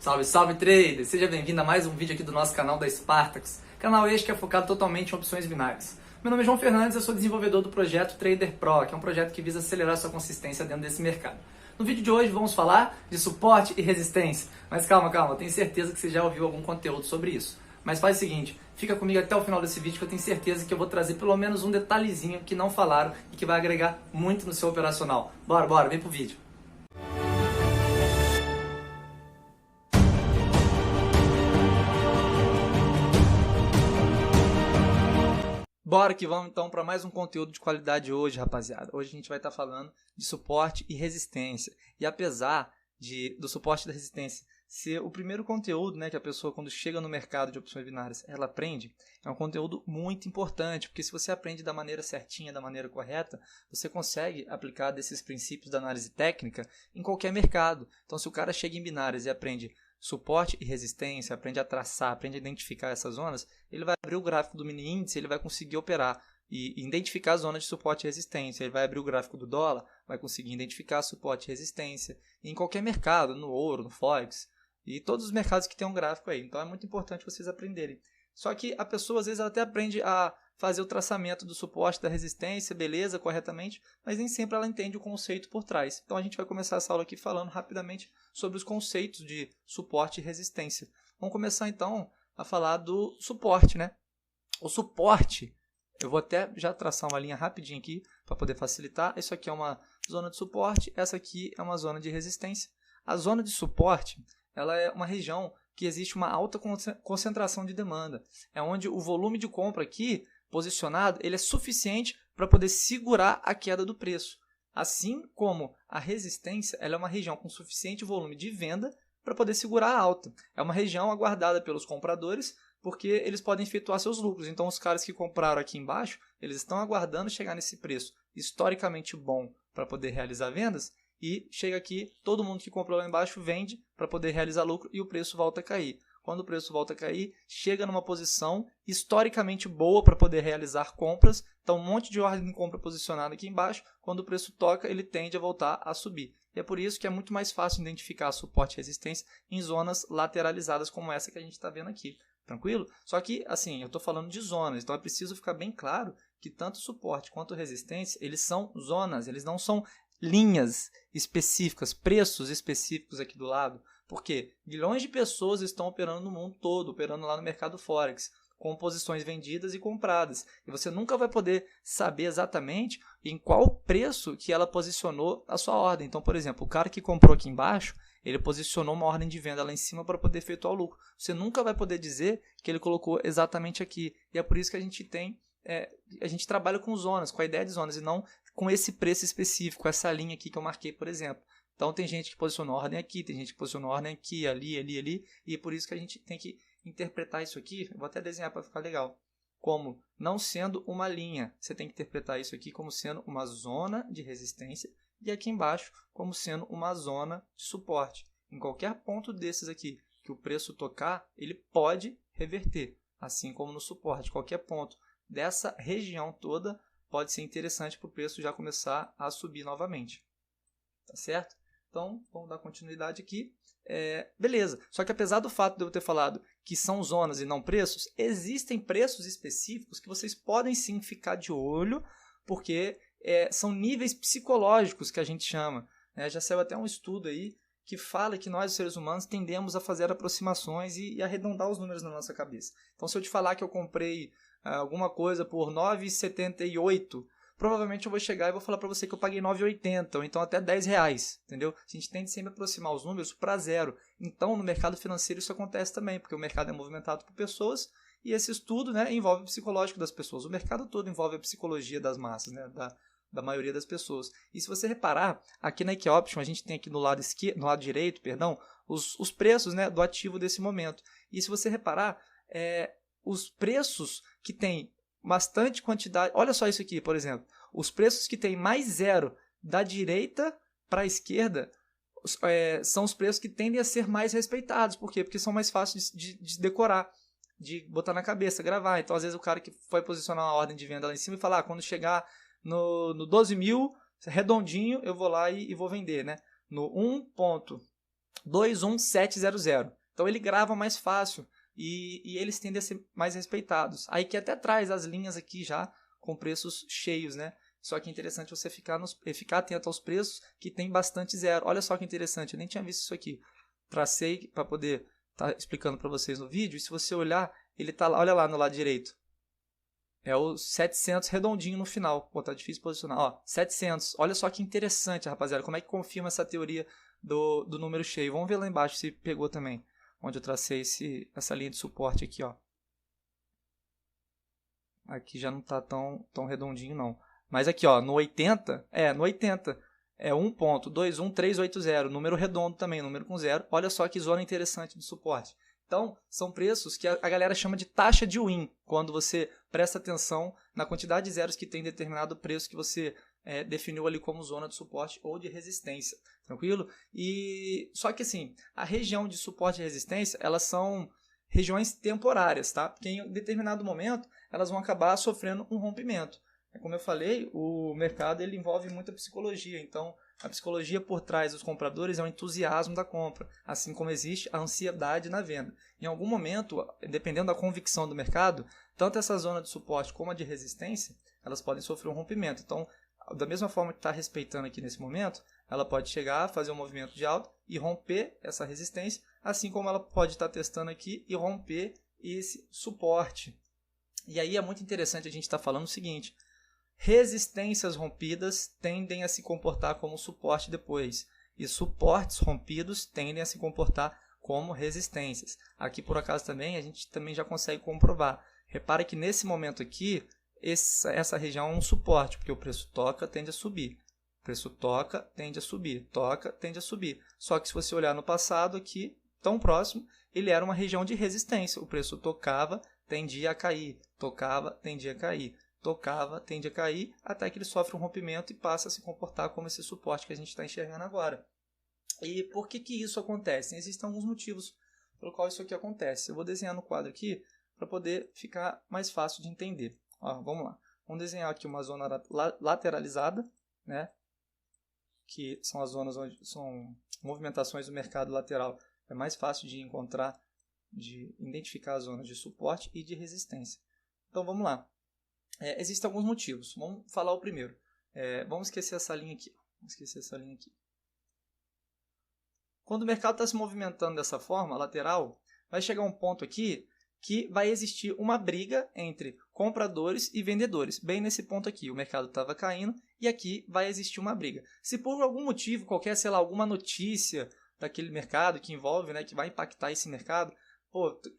Salve, salve trader! Seja bem-vindo a mais um vídeo aqui do nosso canal da Spartax. Canal este que é focado totalmente em opções binárias. Meu nome é João Fernandes, eu sou desenvolvedor do projeto Trader Pro, que é um projeto que visa acelerar sua consistência dentro desse mercado. No vídeo de hoje vamos falar de suporte e resistência. Mas calma, eu tenho certeza que você já ouviu algum conteúdo sobre isso. Mas faz o seguinte, fica comigo até o final desse vídeo que eu tenho certeza que eu vou trazer pelo menos um detalhezinho que não falaram e que vai agregar muito no seu operacional. Bora, vem pro vídeo. Bora que vamos então para mais um conteúdo de qualidade hoje, rapaziada. Hoje a gente vai estar falando de suporte e resistência. E apesar do suporte e da resistência ser o primeiro conteúdo, né, que a pessoa quando chega no mercado de opções binárias ela aprende, é um conteúdo muito importante, porque se você aprende da maneira certinha, da maneira correta, você consegue aplicar desses princípios da análise técnica em qualquer mercado. Então se o cara chega em binárias e aprende suporte e resistência, aprende a traçar, aprende a identificar essas zonas, ele vai abrir o gráfico do mini índice, ele vai conseguir operar e identificar a zona de suporte e resistência. Ele vai abrir o gráfico do dólar, vai conseguir identificar suporte e resistência. E em qualquer mercado, no ouro, no Forex, e todos os mercados que tem um gráfico aí. Então é muito importante vocês aprenderem. Só que a pessoa às vezes ela até aprende a fazer o traçamento do suporte, da resistência, beleza, corretamente, mas nem sempre ela entende o conceito por trás. Então a gente vai começar essa aula aqui falando rapidamente sobre os conceitos de suporte e resistência. Vamos começar então a falar do suporte, né? O suporte, eu vou até já traçar uma linha rapidinho aqui para poder facilitar. Isso aqui é uma zona de suporte, essa aqui é uma zona de resistência. A zona de suporte, ela é uma região que existe uma alta concentração de demanda. É onde o volume de compra aqui posicionado, ele é suficiente para poder segurar a queda do preço. Assim como a resistência, ela é uma região com suficiente volume de venda para poder segurar a alta. É uma região aguardada pelos compradores, porque eles podem efetuar seus lucros. Então, os caras que compraram aqui embaixo, eles estão aguardando chegar nesse preço historicamente bom para poder realizar vendas, e chega aqui, todo mundo que comprou lá embaixo vende para poder realizar lucro e o preço volta a cair. Quando o preço volta a cair, chega numa posição historicamente boa para poder realizar compras. Então, um monte de ordem de compra posicionada aqui embaixo. Quando o preço toca, ele tende a voltar a subir. E é por isso que é muito mais fácil identificar suporte e resistência em zonas lateralizadas como essa que a gente está vendo aqui. Tranquilo? Só que, assim, eu estou falando de zonas. Então, é preciso ficar bem claro que tanto suporte quanto resistência, eles são zonas. Eles não são linhas específicas, preços específicos aqui do lado. Porque milhões de pessoas estão operando no mundo todo, operando lá no mercado Forex, com posições vendidas e compradas. E você nunca vai poder saber exatamente em qual preço que ela posicionou a sua ordem. Então, por exemplo, o cara que comprou aqui embaixo, ele posicionou uma ordem de venda lá em cima para poder efetuar o lucro. Você nunca vai poder dizer que ele colocou exatamente aqui. E é por isso que a gente trabalha com zonas, com a ideia de zonas, e não com esse preço específico, essa linha aqui que eu marquei, por exemplo. Então, tem gente que posicionou ordem aqui, tem gente que posicionou ordem aqui, ali, e é por isso que a gente tem que interpretar isso aqui, eu vou até desenhar para ficar legal, como não sendo uma linha. Você tem que interpretar isso aqui como sendo uma zona de resistência e aqui embaixo como sendo uma zona de suporte. Em qualquer ponto desses aqui que o preço tocar, ele pode reverter, assim como no suporte. Qualquer ponto dessa região toda pode ser interessante para o preço já começar a subir novamente. Tá certo? Então, vamos dar continuidade aqui. Beleza. Só que apesar do fato de eu ter falado que são zonas e não preços, existem preços específicos que vocês podem sim ficar de olho, porque são níveis psicológicos que a gente chama. Já saiu até um estudo aí que fala que nós, os seres humanos, tendemos a fazer aproximações e arredondar os números na nossa cabeça. Então, se eu te falar que eu comprei alguma coisa por R$ 9,78, provavelmente eu vou chegar e vou falar para você que eu paguei R$ 9,80 ou então até R$10, entendeu? A gente tende sempre a aproximar os números para zero. Então, no mercado financeiro isso acontece também, porque o mercado é movimentado por pessoas e esse estudo, né, envolve o psicológico das pessoas. O mercado todo envolve a psicologia das massas, né, da maioria das pessoas. E se você reparar, aqui na Equioption a gente tem aqui no lado direito, os preços, né, do ativo desse momento. E se você reparar, os preços que tem bastante quantidade, olha só isso aqui, por exemplo, os preços que tem mais zero da direita para a esquerda são os preços que tendem a ser mais respeitados. Por quê? Porque são mais fáceis de decorar, de botar na cabeça, gravar. Então, às vezes, o cara que foi posicionar uma ordem de venda lá em cima e falar, quando chegar no 12 mil, redondinho, eu vou lá e vou vender, né? No 21700. Então ele grava mais fácil e eles tendem a ser mais respeitados. Aí que até traz as linhas aqui já com preços cheios, né? Só que é interessante você ficar atento aos preços que tem bastante zero. Olha só que interessante, eu nem tinha visto isso aqui. Tracei para poder estar explicando para vocês no vídeo. E se você olhar, ele tá lá, olha lá no lado direito. É o 700 redondinho no final. Pô, tá difícil posicionar. Ó, 700. Olha só que interessante, rapaziada. Como é que confirma essa teoria do número cheio? Vamos ver lá embaixo se pegou também. Onde eu tracei essa linha de suporte aqui, ó. Aqui já não tá tão redondinho, não. Mas aqui, ó, no 80, é 1.21380, número redondo também, número com zero. Olha só que zona interessante de suporte. Então, são preços que a galera chama de taxa de win, quando você presta atenção na quantidade de zeros que tem determinado preço que você definiu ali como zona de suporte ou de resistência, tranquilo? E só que assim, a região de suporte e resistência, elas são regiões temporárias, tá? Porque em determinado momento, elas vão acabar sofrendo um rompimento. Como eu falei, o mercado ele envolve muita psicologia, então a psicologia por trás dos compradores é o entusiasmo da compra, assim como existe a ansiedade na venda. Em algum momento, dependendo da convicção do mercado, tanto essa zona de suporte como a de resistência, elas podem sofrer um rompimento. Então, da mesma forma que está respeitando aqui nesse momento, ela pode chegar, fazer um movimento de alta e romper essa resistência, assim como ela pode estar testando aqui e romper esse suporte. E aí é muito interessante a gente estar falando o seguinte: resistências rompidas tendem a se comportar como suporte depois, e suportes rompidos tendem a se comportar como resistências. Aqui, por acaso, também a gente também já consegue comprovar. Repara que nesse momento aqui, essa região é um suporte, porque o preço toca, tende a subir. O preço toca, tende a subir. Toca, tende a subir. Só que se você olhar no passado aqui, tão próximo, ele era uma região de resistência. O preço tocava, tendia a cair. Tocava, tendia a cair. Tocava, tende a cair, até que ele sofre um rompimento e passa a se comportar como esse suporte que a gente está enxergando agora. E por que isso acontece? Existem alguns motivos pelo qual isso aqui acontece. Eu vou desenhar no quadro aqui para poder ficar mais fácil de entender. Ó, vamos lá. Vamos desenhar aqui uma zona lateralizada, né? Que são as zonas onde são movimentações do mercado lateral. É mais fácil de encontrar, de identificar as zonas de suporte e de resistência. Então vamos lá. Existem alguns motivos. Vamos falar o primeiro. Vamos esquecer essa linha aqui. Quando o mercado está se movimentando dessa forma, lateral, vai chegar um ponto aqui que vai existir uma briga entre compradores e vendedores. Bem nesse ponto aqui, o mercado estava caindo e aqui vai existir uma briga. Se por algum motivo, qualquer, sei lá, alguma notícia daquele mercado que envolve, né, que vai impactar esse mercado,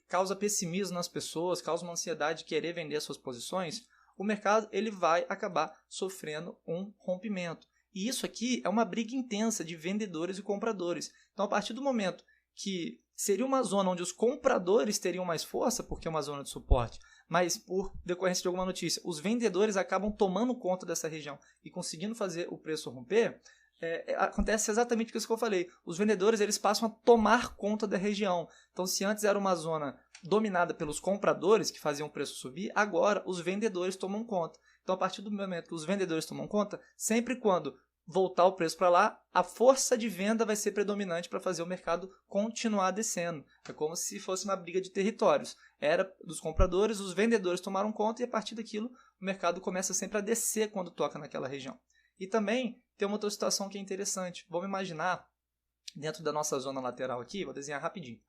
causa pessimismo nas pessoas, causa uma ansiedade de querer vender suas posições, o mercado ele vai acabar sofrendo um rompimento. E isso aqui é uma briga intensa de vendedores e compradores. Então, a partir do momento que seria uma zona onde os compradores teriam mais força, porque é uma zona de suporte, mas por decorrência de alguma notícia, os vendedores acabam tomando conta dessa região e conseguindo fazer o preço romper, acontece exatamente isso que eu falei. Os vendedores eles passam a tomar conta da região. Então, se antes era uma zona dominada pelos compradores que faziam o preço subir, agora os vendedores tomam conta. Então, a partir do momento que os vendedores tomam conta, sempre quando voltar o preço para lá, a força de venda vai ser predominante para fazer o mercado continuar descendo. É como se fosse uma briga de territórios. Era dos compradores, os vendedores tomaram conta e a partir daquilo o mercado começa sempre a descer quando toca naquela região. E também tem uma outra situação que é interessante. Vamos imaginar, dentro da nossa zona lateral aqui, vou desenhar rapidinho.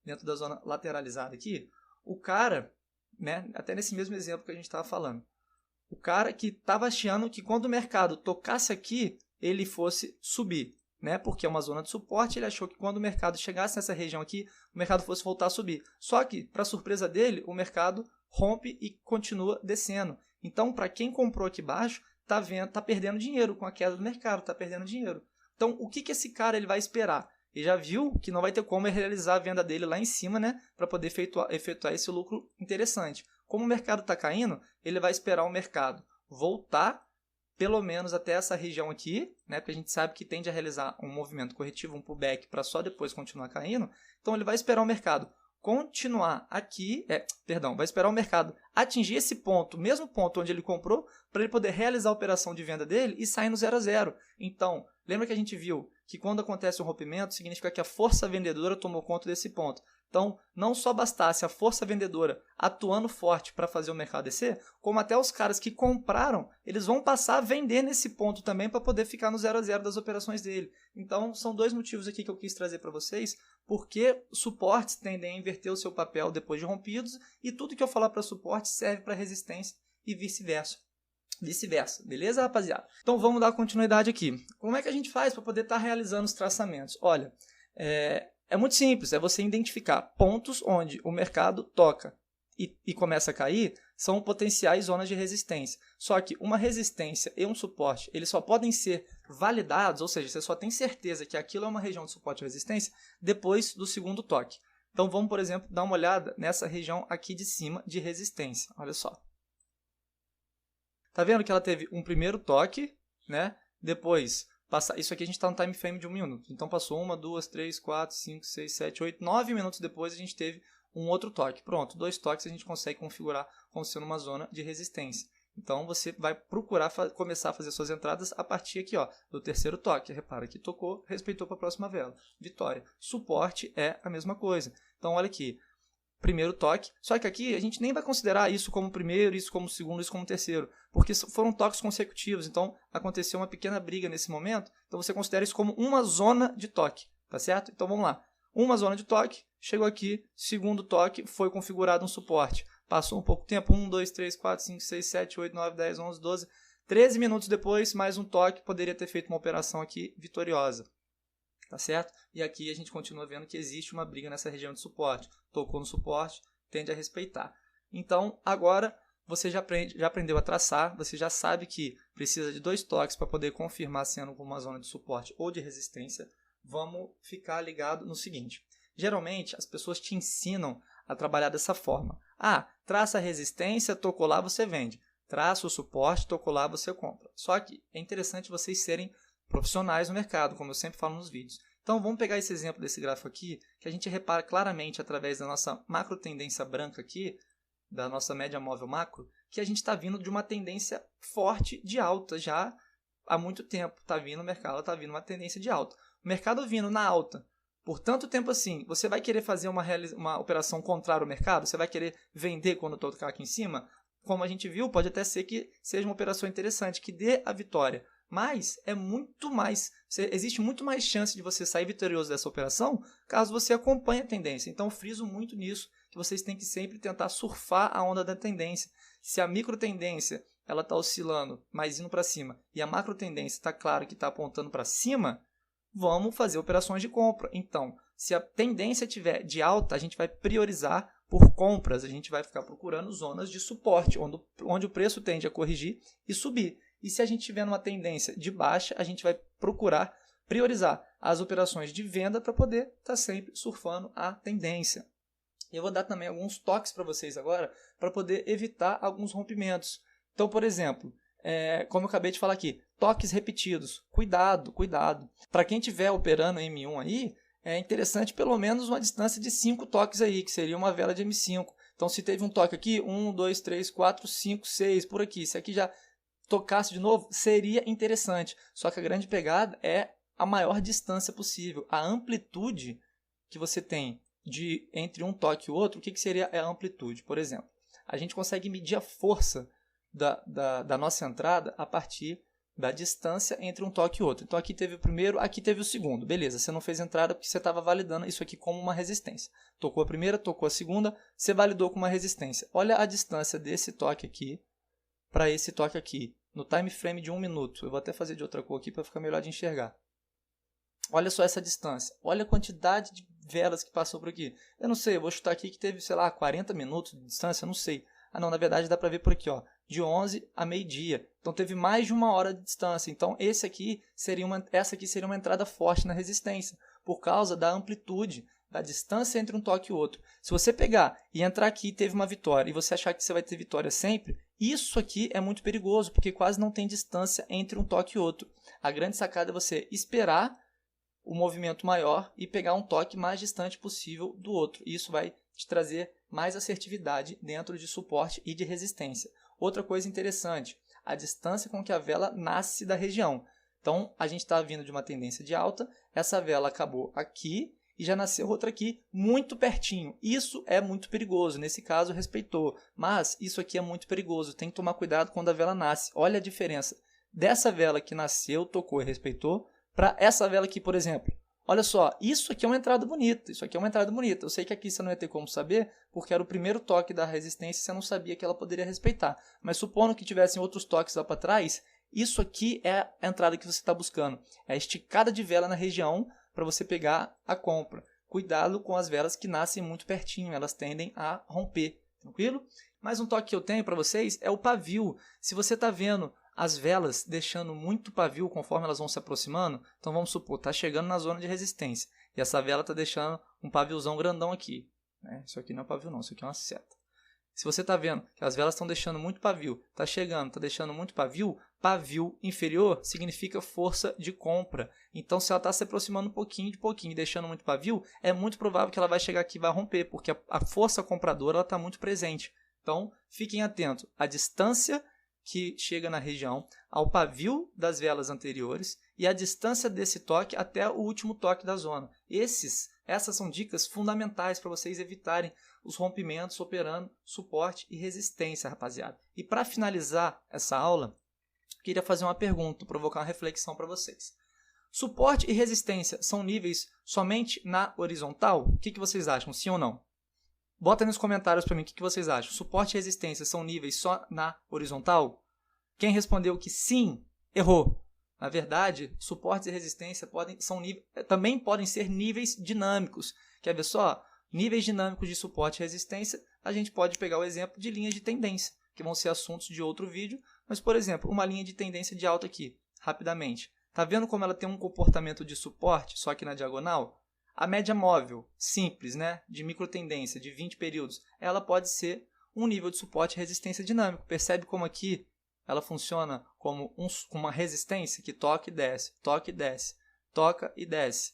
Dentro da zona lateralizada aqui, o cara, né, até nesse mesmo exemplo que a gente estava falando, o cara que estava achando que quando o mercado tocasse aqui, ele fosse subir, né? Porque é uma zona de suporte, ele achou que quando o mercado chegasse nessa região aqui, o mercado fosse voltar a subir. Só que, para surpresa dele, o mercado rompe e continua descendo. Então, para quem comprou aqui embaixo, tá perdendo dinheiro com a queda do mercado, está perdendo dinheiro. Então, o que esse cara ele vai esperar? Ele já viu que não vai ter como realizar a venda dele lá em cima, né? Para poder efetuar esse lucro interessante. Como o mercado está caindo, ele vai esperar o mercado voltar pelo menos até essa região aqui, né? Porque a gente sabe que tende a realizar um movimento corretivo, um pullback, para só depois continuar caindo. Então, ele vai esperar o mercado continuar aqui, vai esperar o mercado atingir esse ponto, o mesmo ponto onde ele comprou, para ele poder realizar a operação de venda dele e sair no 0 a 0. Então, Lembra que a gente viu que quando acontece um rompimento, significa que a força vendedora tomou conta desse ponto. Então, não só bastasse a força vendedora atuando forte para fazer o mercado descer, como até os caras que compraram, eles vão passar a vender nesse ponto também para poder ficar no 0 a 0 das operações dele. Então, são dois motivos aqui que eu quis trazer para vocês, porque suportes tendem a inverter o seu papel depois de rompidos, e tudo que eu falar para suporte serve para resistência e vice-versa. Beleza, rapaziada? Então vamos dar continuidade aqui. Como é que a gente faz para poder estar realizando os traçamentos? Olha, é muito simples, é você identificar pontos onde o mercado toca e começa a cair, são potenciais zonas de resistência. Só que uma resistência e um suporte, eles só podem ser validados, ou seja, você só tem certeza que aquilo é uma região de suporte e resistência depois do segundo toque. Então vamos, por exemplo, dar uma olhada nessa região aqui de cima de resistência. Olha só. Tá vendo que ela teve um primeiro toque, né? Depois, isso aqui a gente está no time frame de 1 minuto. Então passou 1, 2, 3, 4, 5, 6, 7, 8, 9 minutos depois a gente teve um outro toque. Pronto, 2 toques a gente consegue configurar como sendo uma zona de resistência. Então você vai procurar começar a fazer suas entradas a partir aqui, ó, do terceiro toque. Repara que tocou, respeitou para a próxima vela. Vitória. Suporte é a mesma coisa. Então olha aqui. Primeiro toque, só que aqui a gente nem vai considerar isso como primeiro, isso como segundo, isso como terceiro, porque foram toques consecutivos, então aconteceu uma pequena briga nesse momento, então você considera isso como uma zona de toque, tá certo? Então vamos lá, uma zona de toque, chegou aqui, segundo toque, foi configurado um suporte, passou um pouco tempo, 1, 2, 3, 4, 5, 6, 7, 8, 9, 10, 11, 12, 13 minutos depois, mais um toque, poderia ter feito uma operação aqui vitoriosa. Tá certo? E aqui a gente continua vendo que existe uma briga nessa região de suporte. Tocou no suporte, tende a respeitar. Então, agora você já aprendeu a traçar, você já sabe que precisa de 2 toques para poder confirmar sendo uma zona de suporte ou de resistência. Vamos ficar ligado no seguinte. Geralmente, as pessoas te ensinam a trabalhar dessa forma. Traça a resistência, tocou lá, você vende. Traça o suporte, tocou lá, você compra. Só que é interessante vocês serem profissionais no mercado, como eu sempre falo nos vídeos. Então vamos pegar esse exemplo desse gráfico aqui, que a gente repara claramente através da nossa macro tendência branca aqui, da nossa média móvel macro, que a gente está vindo de uma tendência forte de alta já há muito tempo. Está vindo o mercado, está vindo uma tendência de alta. O mercado vindo na alta por tanto tempo assim, você vai querer fazer uma operação contrária ao mercado? Você vai querer vender quando tocar aqui em cima? Como a gente viu, pode até ser que seja uma operação interessante, que dê a vitória. Mas existe muito mais chance de você sair vitorioso dessa operação caso você acompanhe a tendência. Então, friso muito nisso, que vocês têm que sempre tentar surfar a onda da tendência. Se a micro tendência está oscilando, mas indo para cima, e a macro tendência está claro que está apontando para cima, vamos fazer operações de compra. Então, se a tendência tiver de alta, a gente vai priorizar por compras, a gente vai ficar procurando zonas de suporte, onde o preço tende a corrigir e subir. E se a gente tiver numa tendência de baixa, a gente vai procurar priorizar as operações de venda para poder estar sempre surfando a tendência. Eu vou dar também alguns toques para vocês agora, para poder evitar alguns rompimentos. Então, por exemplo, como eu acabei de falar aqui, toques repetidos. Cuidado, cuidado. Para quem estiver operando M1 aí, é interessante pelo menos uma distância de 5 toques aí, que seria uma vela de M5. Então, se teve um toque aqui, 1, 2, 3, 4, 5, 6, por aqui. Se aqui já tocasse de novo, seria interessante. Só que a grande pegada é a maior distância possível. A amplitude que você tem entre um toque e o outro, o que seria a amplitude? Por exemplo, a gente consegue medir a força da nossa entrada a partir da distância entre um toque e outro. Então aqui teve o primeiro, aqui teve o segundo. Beleza, você não fez entrada porque você estava validando isso aqui como uma resistência. Tocou a primeira, tocou a segunda, você validou com uma resistência. Olha a distância desse toque aqui para esse toque aqui, no time frame de 1 minuto. Eu vou até fazer de outra cor aqui para ficar melhor de enxergar. Olha só essa distância. Olha a quantidade de velas que passou por aqui. Eu não sei, eu vou chutar aqui que teve, sei lá, 40 minutos de distância, eu não sei. Não, na verdade dá para ver por aqui, ó, de 11 a meio-dia. Então teve mais de 1 hora de distância. Então essa aqui seria uma entrada forte na resistência, por causa da amplitude, da distância entre um toque e outro. Se você pegar e entrar aqui e teve uma vitória, e você achar que você vai ter vitória sempre, isso aqui é muito perigoso, porque quase não tem distância entre um toque e outro. A grande sacada é você esperar o movimento maior e pegar um toque mais distante possível do outro. Isso vai te trazer mais assertividade dentro de suporte e de resistência. Outra coisa interessante, a distância com que a vela nasce da região. Então, a gente está vindo de uma tendência de alta, essa vela acabou aqui e já nasceu outra aqui muito pertinho. Isso é muito perigoso, nesse caso respeitou, mas isso aqui é muito perigoso, tem que tomar cuidado quando a vela nasce. Olha a diferença dessa vela que nasceu, tocou e respeitou, para essa vela aqui, por exemplo. Olha só, isso aqui é uma entrada bonita, isso aqui é uma entrada bonita. Eu sei que aqui você não ia ter como saber, porque era o primeiro toque da resistência e você não sabia que ela poderia respeitar. Mas supondo que tivessem outros toques lá para trás, isso aqui é a entrada que você está buscando. É a esticada de vela na região para você pegar a compra. Cuidado com as velas que nascem muito pertinho, elas tendem a romper, tranquilo? Mais um toque que eu tenho para vocês é o pavio. Se você está vendo as velas deixando muito pavio conforme elas vão se aproximando, então vamos supor, está chegando na zona de resistência e essa vela está deixando um paviozão grandão aqui. Né? Isso aqui não é pavio não, isso aqui é uma seta. Se você está vendo que as velas estão deixando muito pavio, está chegando, está deixando muito pavio, pavio inferior significa força de compra. Então, se ela está se aproximando um pouquinho de pouquinho e deixando muito pavio, é muito provável que ela vai chegar aqui e vai romper, porque a força compradora está muito presente. Então, fiquem atentos à distância que chega na região, ao pavio das velas anteriores e a distância desse toque até o último toque da zona. Essas são dicas fundamentais para vocês evitarem os rompimentos operando suporte e resistência, rapaziada. E para finalizar essa aula, eu queria fazer uma pergunta, provocar uma reflexão para vocês. Suporte e resistência são níveis somente na horizontal? O que vocês acham, sim ou não? Bota aí nos comentários para mim o que vocês acham. Suporte e resistência são níveis só na horizontal? Quem respondeu que sim, errou. Na verdade, suporte e resistência também podem ser níveis dinâmicos. Quer ver só? Níveis dinâmicos de suporte e resistência, a gente pode pegar o exemplo de linhas de tendência, que vão ser assuntos de outro vídeo. Mas, por exemplo, uma linha de tendência de alta aqui, rapidamente. Está vendo como ela tem um comportamento de suporte, só que na diagonal? A média móvel, simples, né, de microtendência, de 20 períodos, ela pode ser um nível de suporte e resistência dinâmico. Percebe como aqui ela funciona como uma resistência que toca e desce, toca e desce.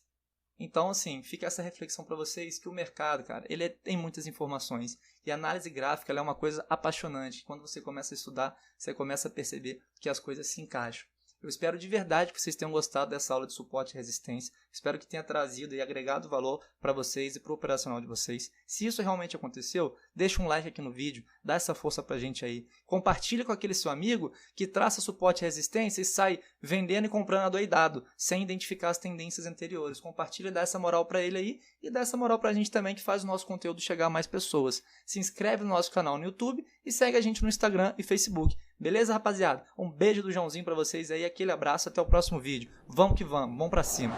Então, assim, fica essa reflexão para vocês que o mercado, cara, ele tem muitas informações. E a análise gráfica ela é uma coisa apaixonante. Quando você começa a estudar, você começa a perceber que as coisas se encaixam. Eu espero de verdade que vocês tenham gostado dessa aula de suporte e resistência. Espero que tenha trazido e agregado valor para vocês e para o operacional de vocês. Se isso realmente aconteceu, deixa um like aqui no vídeo, dá essa força para a gente aí. Compartilha com aquele seu amigo que traça suporte e resistência e sai vendendo e comprando adoidado, sem identificar as tendências anteriores. Compartilha e dá essa moral para ele aí e dá essa moral para a gente também que faz o nosso conteúdo chegar a mais pessoas. Se inscreve no nosso canal no YouTube e segue a gente no Instagram e Facebook. Beleza, rapaziada? Um beijo do Joãozinho pra vocês aí, aquele abraço, até o próximo vídeo. Vamos que vamos pra cima!